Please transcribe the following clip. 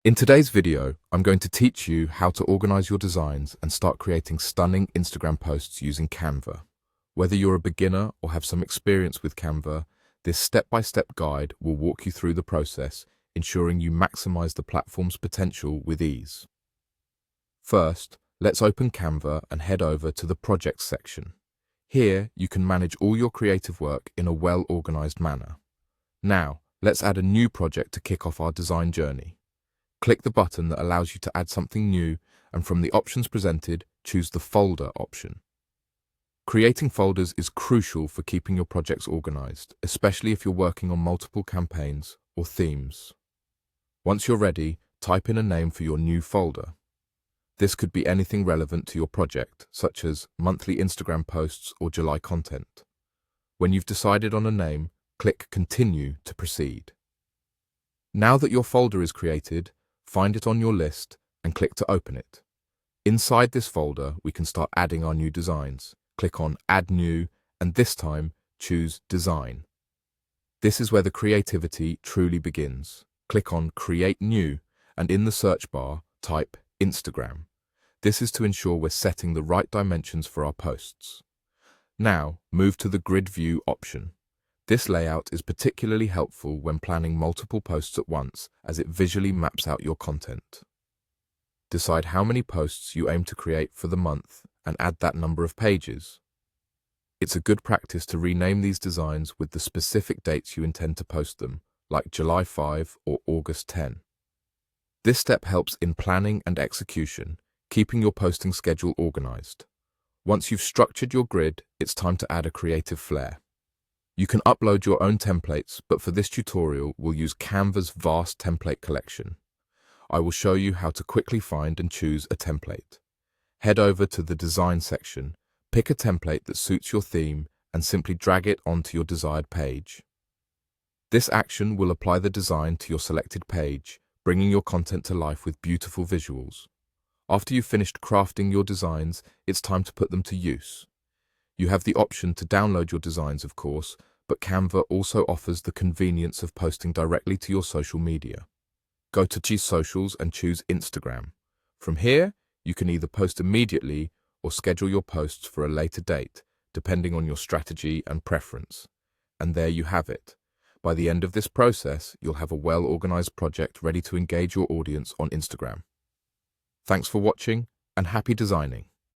In today's video, I'm going to teach you how to organize your designs and start creating stunning Instagram posts using Canva. Whether you're a beginner or have some experience with Canva, this step-by-step guide will walk you through the process, ensuring you maximize the platform's potential with ease. First, let's open Canva and head over to the Projects section. Here, you can manage all your creative work in a well-organized manner. Now, let's add a new project to kick off our design journey. Click the button that allows you to add something new, and from the options presented, choose the Folder option. Creating folders is crucial for keeping your projects organized, especially if you're working on multiple campaigns or themes. Once you're ready, type in a name for your new folder. This could be anything relevant to your project, such as monthly Instagram posts or July content. When you've decided on a name, click Continue to proceed. Now that your folder is created, find it on your list and click to open it. Inside this folder, we can start adding our new designs. Click on Add New, and this time, choose Design. This is where the creativity truly begins. Click on Create New, and in the search bar, type Instagram. This is to ensure we're setting the right dimensions for our posts. Now, move to the Grid View option. This layout is particularly helpful when planning multiple posts at once, as it visually maps out your content. Decide how many posts you aim to create for the month and add that number of pages. It's a good practice to rename these designs with the specific dates you intend to post them, like July 5 or August 10. This step helps in planning and execution, keeping your posting schedule organized. Once you've structured your grid, it's time to add a creative flair. You can upload your own templates, but for this tutorial, we'll use Canva's vast template collection. I will show you how to quickly find and choose a template. Head over to the Design section, pick a template that suits your theme, and simply drag it onto your desired page. This action will apply the design to your selected page, bringing your content to life with beautiful visuals. After you've finished crafting your designs, it's time to put them to use. You have the option to download your designs, of course, but Canva also offers the convenience of posting directly to your social media. Go to Choose Socials and choose Instagram. From here, you can either post immediately or schedule your posts for a later date, depending on your strategy and preference. And there you have it. By the end of this process, you'll have a well-organized project ready to engage your audience on Instagram. Thanks for watching, and happy designing!